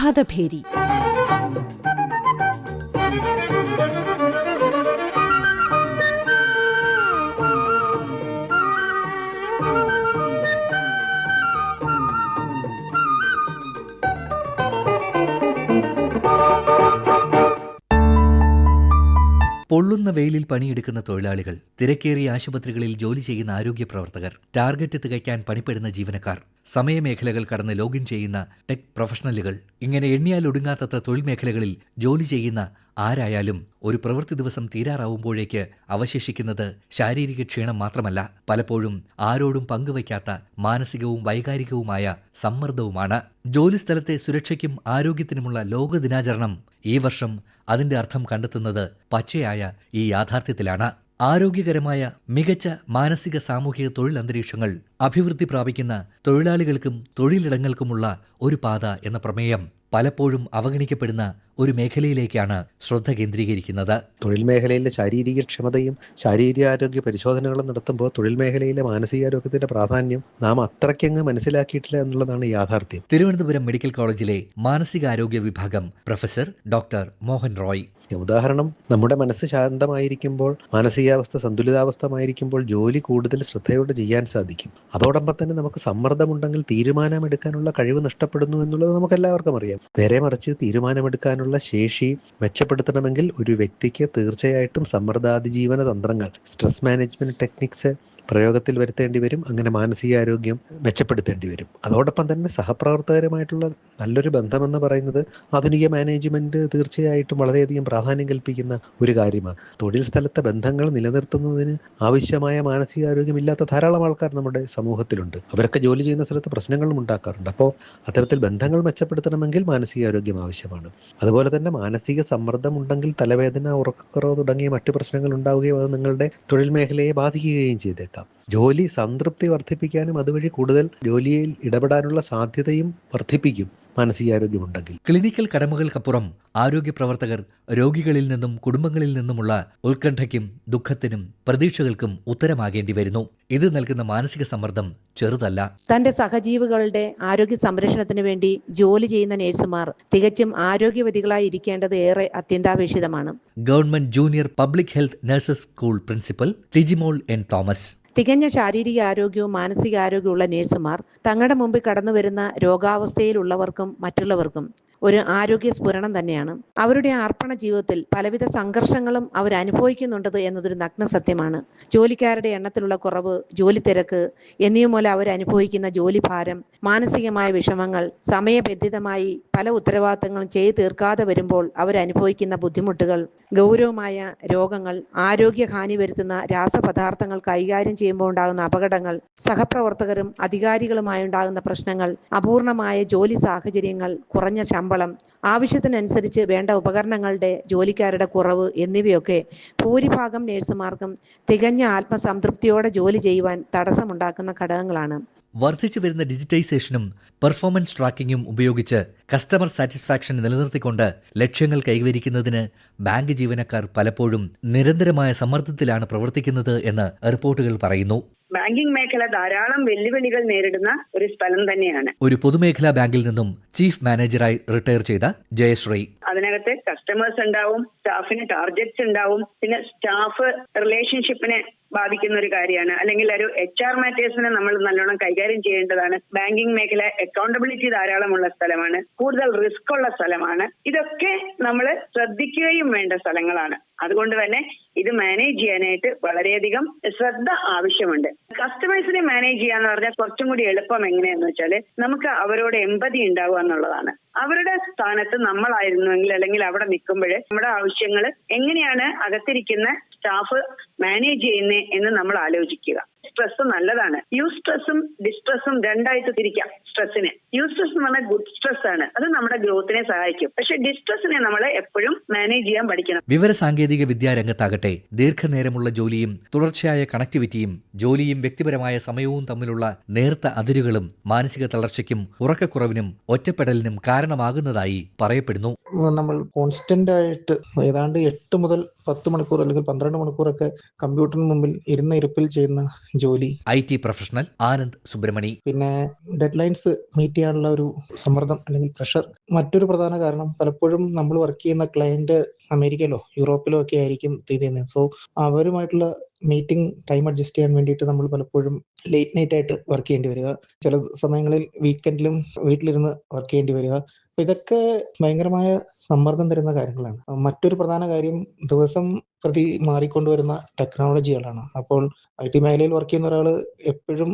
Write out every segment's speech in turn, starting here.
പ്രഭാതഭേരി. പൊള്ളുന്ന വെയിലിൽ പണിയെടുക്കുന്ന തൊഴിലാളികൾ, തിരക്കേറിയ ആശുപത്രികളിൽ ജോലി ചെയ്യുന്ന ആരോഗ്യ പ്രവർത്തകർ, ടാർഗറ്റ് തികയ്ക്കാൻ പണിപ്പെടുന്ന ജീവനക്കാർ, സമയമേഖലകൾ കടന്ന് ലോഗിൻ ചെയ്യുന്ന ടെക് പ്രൊഫഷണലുകൾ, ഇങ്ങനെ എണ്ണിയാൽ ഒടുങ്ങാത്തത്ര തൊഴിൽ മേഖലകളിൽ ജോലി ചെയ്യുന്ന ആരായാലും ഒരു പ്രവൃത്തി ദിവസം തീരാറാവുമ്പോഴേക്ക് അവശേഷിക്കുന്നത് ശാരീരിക ക്ഷീണം മാത്രമല്ല, പലപ്പോഴും ആരോടും പങ്കുവയ്ക്കാത്ത മാനസികവും വൈകാരികവുമായ സമ്മർദ്ദവുമാണ്. ജോലിസ്ഥലത്തെ സുരക്ഷയ്ക്കും ആരോഗ്യത്തിനുമുള്ള ലോക ദിനാചരണം ഈ വർഷം അതിന്റെ അർത്ഥം കണ്ടെത്തുന്നത് പച്ചയായ ഈ യാഥാർത്ഥ്യത്തിലാണ്. ആരോഗ്യകരമായ മികച്ച മാനസിക സാമൂഹിക തൊഴിൽ അന്തരീക്ഷങ്ങൾ അഭിവൃദ്ധി പ്രാപിക്കുന്ന തൊഴിലാളികൾക്കും തൊഴിലിടങ്ങൾക്കുമുള്ള ഒരു പാത എന്ന പ്രമേയം പലപ്പോഴും അവഗണിക്കപ്പെടുന്ന ഒരു മേഖലയിലേക്കാണ് ശ്രദ്ധ കേന്ദ്രീകരിക്കുന്നത്. തൊഴിൽ മേഖലയിലെ ശാരീരിക ക്ഷമതയും ശാരീരികാരോഗ്യ പരിശോധനകളും നടത്തുമ്പോൾ തൊഴിൽ മേഖലയിലെ മാനസികാരോഗ്യത്തിന്റെ പ്രാധാന്യം നാം അത്രയ്ക്കങ്ങ് മനസ്സിലാക്കിയിട്ടില്ല എന്നുള്ളതാണ് യാഥാർത്ഥ്യം. തിരുവനന്തപുരം മെഡിക്കൽ കോളേജിലെ മാനസികാരോഗ്യ വിഭാഗം പ്രൊഫസർ ഡോക്ടർ മോഹൻ റോയ്. ഉദാഹരണം, നമ്മുടെ മനസ്സ് ശാന്തമായിരിക്കുമ്പോൾ, മാനസികാവസ്ഥ സന്തുലിതാവസ്ഥമായിരിക്കുമ്പോൾ ജോലി കൂടുതൽ ശ്രദ്ധയോടെ ചെയ്യാൻ സാധിക്കും. അതോടൊപ്പം തന്നെ നമുക്ക് സമ്മർദ്ദമുണ്ടെങ്കിൽ തീരുമാനമെടുക്കാനുള്ള കഴിവ് നഷ്ടപ്പെടുന്നു എന്നുള്ളത് നമുക്ക് എല്ലാവർക്കും അറിയാം. നേരെ മറിച്ച് തീരുമാനമെടുക്കാനുള്ള ശേഷി മെച്ചപ്പെടുത്തണമെങ്കിൽ ഒരു വ്യക്തിക്ക് തീർച്ചയായിട്ടും സമ്മർദ്ദാതിജീവന തന്ത്രങ്ങൾ, സ്ട്രെസ് മാനേജ്മെന്റ് ടെക്നിക്സ് പ്രയോഗത്തിൽ വരുത്തേണ്ടി വരും. അങ്ങനെ മാനസികാരോഗ്യം മെച്ചപ്പെടുത്തേണ്ടി വരും. അതോടൊപ്പം തന്നെ സഹപ്രവർത്തകരുമായിട്ടുള്ള നല്ലൊരു ബന്ധമെന്ന് പറയുന്നത് ആധുനിക മാനേജ്മെന്റ് തീർച്ചയായിട്ടും വളരെയധികം പ്രാധാന്യം കൽപ്പിക്കുന്ന ഒരു കാര്യമാണ്. തൊഴിൽ സ്ഥലത്തെ ബന്ധങ്ങൾ നിലനിർത്തുന്നതിന് ആവശ്യമായ മാനസികാരോഗ്യമില്ലാത്ത ധാരാളം ആൾക്കാർ നമ്മുടെ സമൂഹത്തിലുണ്ട്. അവരൊക്കെ ജോലി ചെയ്യുന്ന സ്ഥലത്ത് പ്രശ്നങ്ങളും ഉണ്ടാക്കാറുണ്ട്. അപ്പോൾ അത്തരത്തിൽ ബന്ധങ്ങൾ മെച്ചപ്പെടുത്തണമെങ്കിൽ മാനസികാരോഗ്യം ആവശ്യമാണ്. അതുപോലെ തന്നെ മാനസിക സമ്മർദ്ദം ഉണ്ടെങ്കിൽ തലവേദന, ഉറക്കക്കുറവ് തുടങ്ങിയ മറ്റു പ്രശ്നങ്ങൾ ഉണ്ടാവുകയും അത് നിങ്ങളുടെ തൊഴിൽ മേഖലയെ ബാധിക്കുകയും ചെയ്തേക്കാം. ജോലി സംതൃപ്തി വർദ്ധിപ്പിക്കാനും അതുവഴി കൂടുതൽ ജോലിയിൽ ഇടപെടാനുള്ള സാധ്യതയും വർദ്ധിപ്പിക്കും മാനസികാരോഗ്യമുണ്ടെങ്കിൽ. ക്ലിനിക്കൽ കടമകൾക്കപ്പുറം ആരോഗ്യ പ്രവർത്തകർ രോഗികളിൽ നിന്നും കുടുംബങ്ങളിൽ നിന്നുമുള്ള ഉത്കണ്ഠയ്ക്കും ദുഃഖത്തിനും പ്രതീക്ഷകൾക്കും ഉത്തരമാകേണ്ടി വരുന്നു. ഇത് നൽകുന്ന മാനസിക സമ്മർദ്ദം ചെറുതല്ല. തന്റെ സഹജീവികളുടെ ആരോഗ്യ സംരക്ഷണത്തിന് വേണ്ടി ജോലി ചെയ്യുന്ന നഴ്സുമാർ തികച്ചും ആരോഗ്യവതികളായി ഇരിക്കേണ്ടത് ഏറെ അത്യന്താപേക്ഷിതമാണ്. Government junior public health nurses school principal Tijimol N Thomas. തികഞ്ഞ ശാരീരിക ആരോഗ്യവും മാനസികാരോഗ്യമുള്ള നഴ്സുമാർ തങ്ങളുടെ മുമ്പിൽ കടന്നുവരുന്ന രോഗാവസ്ഥയിലുള്ളവർക്കും മറ്റുള്ളവർക്കും ഒരു ആരോഗ്യ സ്ഫുരണം തന്നെയാണ്. അവരുടെ അർപ്പണ ജീവിതത്തിൽ പലവിധ സംഘർഷങ്ങളും അവർ അനുഭവിക്കുന്നുണ്ടത് എന്നതൊരു നഗ്ന സത്യമാണ്. ജോലിക്കാരുടെ എണ്ണത്തിലുള്ള കുറവ്, ജോലി തിരക്ക് എന്നിവ മൂലം അവർ അനുഭവിക്കുന്ന ജോലിഭാരം, മാനസികമായ വിഷമങ്ങൾ, സമയബന്ധിതമായി പല ഉത്തരവാദിത്തങ്ങളും ചെയ്തു തീർക്കാതെ വരുമ്പോൾ അവരനുഭവിക്കുന്ന ബുദ്ധിമുട്ടുകൾ, ഗൗരവമായ രോഗങ്ങൾ, ആരോഗ്യഹാനി വരുത്തുന്ന രാസപദാർത്ഥങ്ങൾ കൈകാര്യം ചെയ്യുമ്പോൾ ഉണ്ടാകുന്ന അപകടങ്ങൾ, സഹപ്രവർത്തകരും അധികാരികളുമായി ഉണ്ടാകുന്ന പ്രശ്നങ്ങൾ, അപൂർണമായ ജോലി സാഹചര്യങ്ങൾ, കുറഞ്ഞ ശമ്പളം, ആവശ്യത്തിനനുസരിച്ച് വേണ്ട ഉപകരണങ്ങളുടെ ജോലിക്കാരുടെ കുറവ് എന്നിവയൊക്കെ ഭൂരിഭാഗം നഴ്സുമാർക്കും തികഞ്ഞ ആത്മസംതൃപ്തിയോടെ ജോലി ചെയ്യുവാൻ തടസ്സമുണ്ടാക്കുന്ന ഘടകങ്ങളാണ്. വർദ്ധിച്ചു വരുന്ന ഡിജിറ്റൈസേഷനും പെർഫോമൻസ് ട്രാക്കിങ്ങും ഉപയോഗിച്ച് കസ്റ്റമർ സാറ്റിസ്ഫാക്ഷൻ നിലനിർത്തിക്കൊണ്ട് ലക്ഷ്യങ്ങൾ കൈവരിക്കുന്നതിന് ബാങ്ക് ജീവനക്കാർ പലപ്പോഴും നിരന്തരമായ സമ്മർദ്ദത്തിലാണ് പ്രവർത്തിക്കുന്നത് എന്ന് റിപ്പോർട്ടുകൾ പറയുന്നു. ബാങ്കിംഗ് മേഖല ധാരാളം വെല്ലുവിളികൾ നേരിടുന്ന ഒരു സ്ഥലം തന്നെയാണ്. ഒരു പൊതുമേഖലാ ബാങ്കിൽ നിന്നും ചീഫ് മാനേജറായി റിട്ടയർ ചെയ്ത ജയശ്രീ. അതിനകത്ത് കസ്റ്റമേഴ്സ് ഉണ്ടാവും, സ്റ്റാഫിന് ടാർഗറ്റ്സ് ഉണ്ടാവും, പിന്നെ സ്റ്റാഫ് റിലേഷൻഷിപ്പിനെ ബാധിക്കുന്ന ഒരു കാര്യമാണ്. അല്ലെങ്കിൽ ഒരു HR മാറ്റേഴ്സിനെ നമ്മൾ നല്ലോണം കൈകാര്യം ചെയ്യേണ്ടതാണ്. ബാങ്കിംഗ് മേഖല അക്കൗണ്ടബിലിറ്റി ധാരാളമുള്ള സ്ഥലമാണ്, കൂടുതൽ റിസ്ക് ഉള്ള സ്ഥലമാണ്. ഇതൊക്കെ നമ്മൾ ശ്രദ്ധിക്കുകയും വേണ്ട സ്ഥലങ്ങളാണ്. അതുകൊണ്ട് തന്നെ ഇത് മാനേജ് ചെയ്യാനായിട്ട് വളരെയധികം ശ്രദ്ധ ആവശ്യമുണ്ട്. കസ്റ്റമേഴ്സിനെ മാനേജ് ചെയ്യാന്ന് പറഞ്ഞാൽ കുറച്ചും കൂടി എളുപ്പം എങ്ങനെയാന്ന് വെച്ചാല് നമുക്ക് അവരോട് എമ്പതി ഉണ്ടാവുക എന്നുള്ളതാണ്. അവരുടെ സ്ഥാനത്ത് നമ്മളായിരുന്നുവെങ്കിൽ അല്ലെങ്കിൽ അവിടെ നിൽക്കുമ്പോൾ നമ്മുടെ ആവശ്യങ്ങൾ എങ്ങനെയാണ് അകത്തിരിക്കുന്ന സ്റ്റാഫ് മാനേജ് ചെയ്യുന്നത് എന്ന് നമ്മൾ ആലോചിക്കുക. സ്ട്രെസ് നല്ലതാണ്. യൂസ്ട്രെസ്സും ഡിസ്ട്രെസ്സും രണ്ടായിട്ട് തിരിക്കാം. സ്ട്രെസ്സിനെ യൂസ്ട്രെസ് എന്ന് പറഞ്ഞാൽ ഗുഡ് സ്ട്രെസ് ആണ്, അത് നമ്മുടെ ഗ്രോത്തിനെ സഹായിക്കും. പക്ഷെ ഡിസ്ട്രെസ്സിനെ നമ്മൾ എപ്പോഴും മാനേജ് ചെയ്യാൻ പഠിക്കണം. വിവരസാങ്കേതിക വിദ്യാരംഗത്താകട്ടെ ദീർഘനേരമുള്ള ജോലിയും തുടർച്ചയായ കണക്ടിവിറ്റിയും ജോലിയും വ്യക്തിപരമായ സമയവും തമ്മിലുള്ള നേർത്ത അതിരുകളും മാനസിക തളർച്ചയ്ക്കും ഉറക്കക്കുറവിനും ഒറ്റപ്പെടലിനും കാരണമാകുന്നതായി പറയപ്പെടുന്നു. നമ്മൾ കോൺസ്റ്റന്റ് ആയിട്ട് ഏതാണ്ട് 8 മുതൽ 10 മണിക്കൂർ അല്ലെങ്കിൽ 12 മണിക്കൂറൊക്കെ കമ്പ്യൂട്ടറിന് മുമ്പിൽ ഇരുന്ന ഇരിപ്പിൽ ചെയ്യുന്ന ജോലി, IT പ്രൊഫഷണൽ ആനന്ദ് സുബ്രഹ്മണി. പിന്നെ ഡെഡ് ലൈൻസ് മീറ്റ് ചെയ്യാനുള്ള ഒരു സമ്മർദ്ദം അല്ലെങ്കിൽ പ്രഷർ. മറ്റൊരു പ്രധാന കാരണം പലപ്പോഴും നമ്മൾ വർക്ക് ചെയ്യുന്ന ക്ലയന്റ് അമേരിക്കയിലോ യൂറോപ്പിലോ ഒക്കെ ആയിരിക്കും ഇത് ചെയ്യുന്നത്. സോ അവരുമായിട്ടുള്ള മീറ്റിംഗ് ടൈം അഡ്ജസ്റ്റ് ചെയ്യാൻ വേണ്ടിയിട്ട് നമ്മൾ പലപ്പോഴും ലേറ്റ് നൈറ്റ് ആയിട്ട് വർക്ക് ചെയ്യേണ്ടി വരിക, ചില സമയങ്ങളിൽ വീക്കെൻഡിലും വീട്ടിലിരുന്ന് വർക്ക് ചെയ്യേണ്ടി വരിക. അപ്പൊ ഇതൊക്കെ ഭയങ്കരമായ സമ്മർദ്ദം തരുന്ന കാര്യങ്ങളാണ്. മറ്റൊരു പ്രധാന കാര്യം ദിവസം പ്രതി മാറിക്കൊണ്ടുവരുന്ന ടെക്നോളജികളാണ്. അപ്പോൾ IT മേഖലയിൽ വർക്ക് ചെയ്യുന്ന ഒരാൾ എപ്പോഴും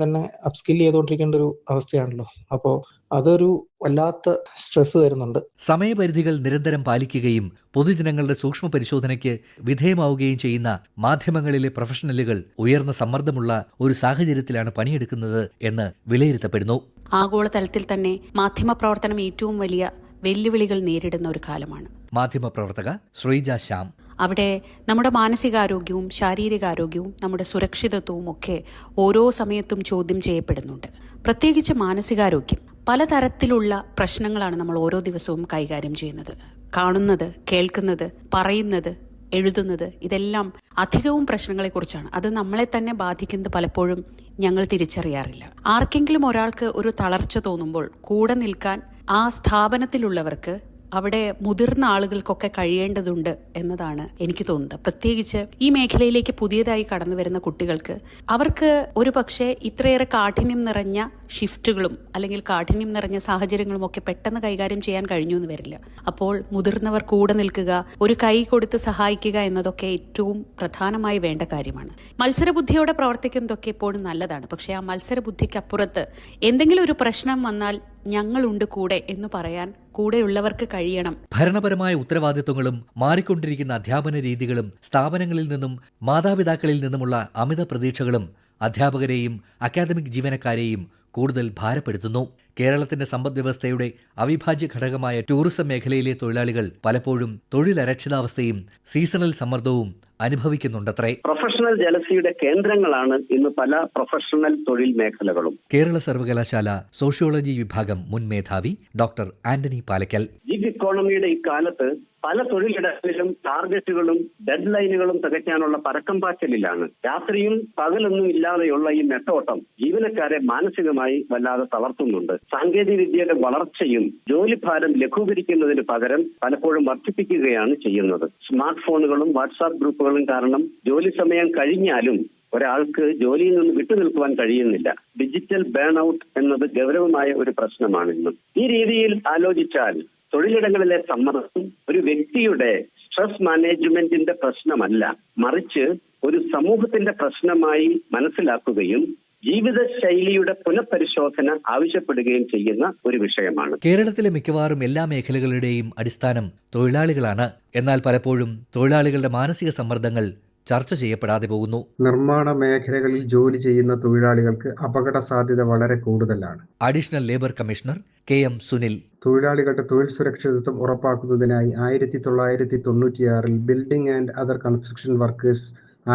തന്നെ അപ്സ്കിൽ ചെയ്തുകൊണ്ടിരിക്കേണ്ട ഒരു അവസ്ഥയാണല്ലോ. അപ്പോൾ അതൊരു വല്ലാത്ത സ്ട്രെസ് തരുന്നുണ്ട്. സമയപരിധികൾ നിരന്തരം പാലിക്കുകയും പൊതുജനങ്ങളുടെ സൂക്ഷ്മ പരിശോധനയ്ക്ക് വിധേയമാവുകയും ചെയ്യുന്ന മാധ്യമങ്ങളിലെ പ്രൊഫഷണലുകൾ ഉയർന്ന സമ്മർദ്ദമുള്ള ഒരു സാഹചര്യത്തിലാണ് പണിയെടുക്കുന്നത് എന്ന് വിലയിരുത്തപ്പെടുന്നു. ആഗോളതലത്തിൽ തന്നെ മാധ്യമപ്രവർത്തനം ഏറ്റവും വലിയ വെല്ലുവിളികൾ നേരിടുന്ന ഒരു കാലമാണ്. മാധ്യമപ്രവർത്തക ശ്രീജ ശ്യാം. അവിടെ നമ്മുടെ മാനസികാരോഗ്യവും ശാരീരികാരോഗ്യവും നമ്മുടെ സുരക്ഷിതത്വവും ഒക്കെ ഓരോ സമയത്തും ചോദ്യം ചെയ്യപ്പെടുന്നുണ്ട്. പ്രത്യേകിച്ച് മാനസികാരോഗ്യം. പലതരത്തിലുള്ള പ്രശ്നങ്ങളാണ് നമ്മൾ ഓരോ ദിവസവും കൈകാര്യം ചെയ്യുന്നത്. കാണുന്നത്, കേൾക്കുന്നത്, പറയുന്നത്, എഴുതുന്നത്, ഇതെല്ലാം അധികവും പ്രശ്നങ്ങളെക്കുറിച്ചാണ്. അത് നമ്മളെ തന്നെ ബാധിക്കുന്നത് പലപ്പോഴും ഞങ്ങൾ തിരിച്ചറിയാറില്ല. ആർക്കെങ്കിലും ഒരാൾക്ക് ഒരു തളർച്ച തോന്നുമ്പോൾ കൂടെ നിൽക്കാൻ ആ സ്ഥാപനത്തിലുള്ളവർക്ക്, അവിടെ മുതിർന്ന ആളുകൾക്കൊക്കെ കഴിയേണ്ടതുണ്ട് എന്നതാണ് എനിക്ക് തോന്നുന്നത്. പ്രത്യേകിച്ച് ഈ മേഖലയിലേക്ക് പുതിയതായി കടന്നു വരുന്ന കുട്ടികൾക്ക്, അവർക്ക് ഒരു പക്ഷേ ഇത്രയേറെ കാഠിന്യം നിറഞ്ഞ ഷിഫ്റ്റുകളും അല്ലെങ്കിൽ കാഠിന്യം നിറഞ്ഞ സാഹചര്യങ്ങളും ഒക്കെ പെട്ടെന്ന് കൈകാര്യം ചെയ്യാൻ കഴിഞ്ഞു എന്ന് വരില്ല. അപ്പോൾ മുതിർന്നവർ കൂടെ നിൽക്കുക, ഒരു കൈ കൊടുത്ത് സഹായിക്കുക എന്നതൊക്കെ ഏറ്റവും പ്രധാനമായി വേണ്ട കാര്യമാണ്. മത്സരബുദ്ധിയോടെ പ്രവർത്തിക്കുന്നതൊക്കെ എപ്പോഴും നല്ലതാണ്. പക്ഷേ ആ മത്സരബുദ്ധിക്കപ്പുറത്ത് എന്തെങ്കിലും ഒരു പ്രശ്നം വന്നാൽ ഞങ്ങളുണ്ട് കൂടെ എന്ന് പറയാൻ കൂടെയുള്ളവർക്ക് കഴിയണം. ഭരണപരമായ ഉത്തരവാദിത്വങ്ങളും മാറിക്കൊണ്ടിരിക്കുന്ന അധ്യാപന രീതികളും സ്ഥാപനങ്ങളിൽ നിന്നും മാതാപിതാക്കളിൽ നിന്നുമുള്ള അമിത പ്രതീക്ഷകളും അധ്യാപകരെയും അക്കാദമിക് ജീവനക്കാരെയും കൂടുതൽ ഭാരപ്പെടുത്തുന്നു. കേരളത്തിന്റെ സമ്പദ്വ്യവസ്ഥയുടെ അവിഭാജ്യ ഘടകമായ ടൂറിസം മേഖലയിലെ തൊഴിലാളികൾ പലപ്പോഴും തൊഴിലരക്ഷിതാവസ്ഥയും സീസണൽ സമ്മർദ്ദവും അനുഭവിക്കുന്നുണ്ടത്രേ. പ്രൊഫഷണൽ ജലസിയുടെ കേന്ദ്രങ്ങളാണ് ഇന്ന് പല പ്രൊഫഷണൽ തൊഴിൽ മേഖലകളും. കേരള സർവകലാശാല സോഷ്യോളജി വിഭാഗം മുൻ മേധാവി ഡോക്ടർ ആന്റണി പാലക്കൽ. ജിഗ് ഇക്കോണമിയുടെ ഈ കാലത്ത് പല തൊഴിലിടങ്ങളിലും ടാർഗറ്റുകളും ഡെഡ് ലൈനുകളും തികയ്ക്കാനുള്ള പരക്കം പാച്ചലിലാണ്. രാത്രിയും പകലൊന്നും ഇല്ലാതെയുള്ള ഈ നെട്ടോട്ടം ജീവനക്കാരെ മാനസികമായി വല്ലാതെ തളർത്തുന്നുണ്ട്. സാങ്കേതിക വിദ്യയുടെ വളർച്ചയും ജോലിഭാരം ലഘൂകരിക്കുന്നതിന് പകരം പലപ്പോഴും വർദ്ധിപ്പിക്കുകയാണ് ചെയ്യുന്നത്. സ്മാർട്ട് ഫോണുകളും വാട്സാപ്പ് ഗ്രൂപ്പുകളും കാരണം ജോലി സമയം കഴിഞ്ഞാലും ഒരാൾക്ക് ജോലിയിൽ നിന്ന് വിട്ടുനിൽക്കുവാൻ കഴിയുന്നില്ല. ഡിജിറ്റൽ ബേൺ ഔട്ട് എന്നത് ഗൗരവമായ ഒരു പ്രശ്നമാണ് ഇന്ന്. ഈ രീതിയിൽ ആലോചിച്ചാൽ തൊഴിലിടങ്ങളിലെ സമ്മർദ്ദം ഒരു വ്യക്തിയുടെ സ്ട്രെസ് മാനേജ്മെന്റിന്റെ പ്രശ്നമല്ല, മറിച്ച് ഒരു സമൂഹത്തിന്റെ പ്രശ്നമായി മനസ്സിലാക്കുകയും ജീവിതശൈലിയുടെ പുനഃപരിശോധന ആവശ്യപ്പെടുകയും ചെയ്യുന്ന ഒരു വിഷയമാണ്. കേരളത്തിലെ മിക്കവാറും എല്ലാ മേഖലകളുടെയും അടിസ്ഥാനം തൊഴിലാളികളാണ്. എന്നാൽ പലപ്പോഴും തൊഴിലാളികളുടെ മാനസിക സമ്മർദ്ദങ്ങൾ ചർച്ച ചെയ്യപ്പെടാതെ പോകുന്നു. നിർമ്മാണ മേഖലകളിൽ ജോലി ചെയ്യുന്ന തൊഴിലാളികൾക്ക് അപകട സാധ്യത വളരെ കൂടുതലാണ്. Additional labour commissioner KM Sunil. തൊഴിലാളികളുടെ തൊഴിൽ സുരക്ഷിതത്വം ഉറപ്പാക്കുന്നതിനായി 1996 building and other construction workers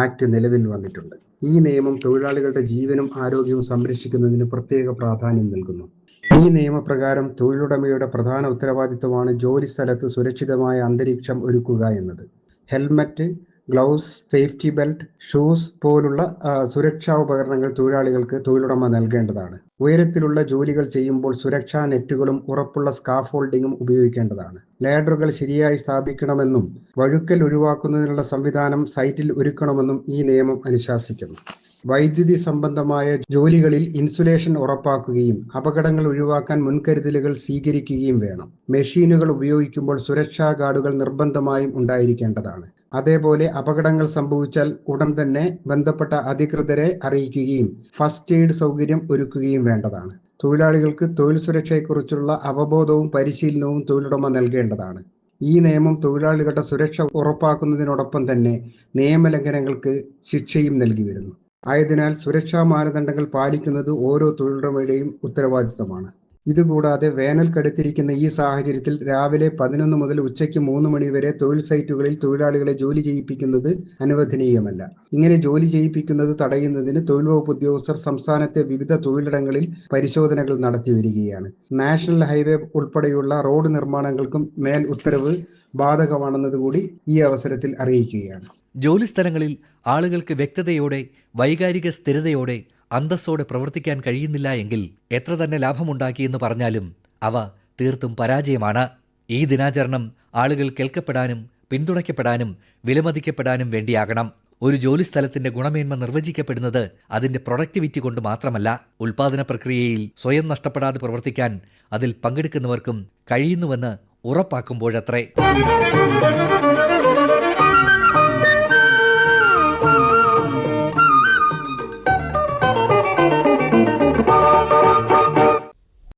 act നിലവിൽ വന്നിട്ടുണ്ട്. ഈ നിയമം തൊഴിലാളികളുടെ ജീവനും ആരോഗ്യവും സംരക്ഷിക്കുന്നതിന് പ്രത്യേക പ്രാധാന്യം നൽകുന്നു. ഈ നിയമപ്രകാരം തൊഴിലുടമയുടെ പ്രധാന ഉത്തരവാദിത്വമാണ് ജോലി സ്ഥലത്ത് സുരക്ഷിതമായ അന്തരീക്ഷം ഒരുക്കുക എന്നത്. Helmet, gloves, safety belt, shoes പോലുള്ള സുരക്ഷാ ഉപകരണങ്ങൾ തൊഴിലാളികൾക്ക് തൊഴിലുടമ നൽകേണ്ടതാണ്. ഉയരത്തിലുള്ള ജോലികൾ ചെയ്യുമ്പോൾ സുരക്ഷാ നെറ്റുകളും ഉറപ്പുള്ള സ്കാഫോൾഡിങ്ങും ഉപയോഗിക്കേണ്ടതാണ്. ലാഡറുകൾ ശരിയായി സ്ഥാപിക്കണമെന്നും വഴുക്കൽ ഒഴിവാക്കുന്നതിനുള്ള സംവിധാനം സൈറ്റിൽ ഒരുക്കണമെന്നും ഈ നിയമം അനുശാസിക്കുന്നു. വൈദ്യുതി സംബന്ധമായ ജോലികളിൽ ഇൻസുലേഷൻ ഉറപ്പാക്കുകയും അപകടങ്ങൾ ഒഴിവാക്കാൻ മുൻകരുതലുകൾ സ്വീകരിക്കുകയും വേണം. മെഷീനുകൾ ഉപയോഗിക്കുമ്പോൾ സുരക്ഷാ ഗാർഡുകൾ നിർബന്ധമായും ഉണ്ടായിരിക്കേണ്ടതാണ്. അതേപോലെ അപകടങ്ങൾ സംഭവിച്ചാൽ ഉടൻ തന്നെ ബന്ധപ്പെട്ട അധികൃതരെ അറിയിക്കുകയും ഫസ്റ്റ് എയ്ഡ് സൗകര്യം ഒരുക്കുകയും വേണ്ടതാണ്. തൊഴിലാളികൾക്ക് തൊഴിൽ സുരക്ഷയെക്കുറിച്ചുള്ള അവബോധവും പരിശീലനവും തൊഴിലുടമ നൽകേണ്ടതാണ്. ഈ നിയമം തൊഴിലാളികളുടെ സുരക്ഷ ഉറപ്പാക്കുന്നതിനോടൊപ്പം തന്നെ നിയമലംഘനങ്ങൾക്ക് ശിക്ഷയും നൽകി വരുന്നു. ആയതിനാൽ സുരക്ഷാ മാനദണ്ഡങ്ങൾ പാലിക്കുന്നത് ഓരോ തൊഴിലുടമയുടെയും ഉത്തരവാദിത്തമാണ്. ഇതുകൂടാതെ വേനൽ കടുത്തിരിക്കുന്ന ഈ സാഹചര്യത്തിൽ രാവിലെ 11 മുതൽ ഉച്ചയ്ക്ക് 3 മണി വരെ തൊഴിൽ സൈറ്റുകളിൽ തൊഴിലാളികളെ ജോലി ചെയ്യിപ്പിക്കുന്നത് അനുവദനീയമല്ല. ഇങ്ങനെ ജോലി ചെയ്യിപ്പിക്കുന്നത് തടയുന്നതിന് തൊഴിൽ വകുപ്പ് ഉദ്യോഗസ്ഥർ സംസ്ഥാനത്തെ വിവിധ തൊഴിലിടങ്ങളിൽ പരിശോധനകൾ നടത്തി വരികയാണ്. നാഷണൽ ഹൈവേ ഉൾപ്പെടെയുള്ള റോഡ് നിർമ്മാണങ്ങൾക്കും മേൽ ഉത്തരവ് ബാധകമാണെന്നതുകൂടി ഈ അവസരത്തിൽ അറിയിക്കുകയാണ്. ജോലിസ്ഥലങ്ങളിൽ ആളുകൾക്ക് വ്യക്തതയോടെ, വൈകാരിക സ്ഥിരതയോടെ, അന്തസ്സോടെ പ്രവർത്തിക്കാൻ കഴിയുന്നില്ല എങ്കിൽ എത്ര തന്നെ ലാഭമുണ്ടാക്കിയെന്ന് പറഞ്ഞാലും അവ തീർത്തും പരാജയമാണ്. ഈ ദിനാചരണം ആളുകൾ കേൾക്കപ്പെടാനും പിന്തുണയ്ക്കപ്പെടാനും വിലമതിക്കപ്പെടാനും വേണ്ടിയാകണം. ഒരു ജോലിസ്ഥലത്തിന്റെ ഗുണമേന്മ നിർവചിക്കപ്പെടുന്നത് അതിന്റെ പ്രൊഡക്ടിവിറ്റി കൊണ്ട് മാത്രമല്ല. ഉൽപാദന പ്രക്രിയയിൽ സ്വയം നഷ്ടപ്പെടാതെ പ്രവർത്തിക്കാൻ അതിൽ പങ്കെടുക്കുന്നവർക്കും കഴിയുന്നുവെന്ന് ഉറപ്പാക്കുമ്പോഴത്രേ.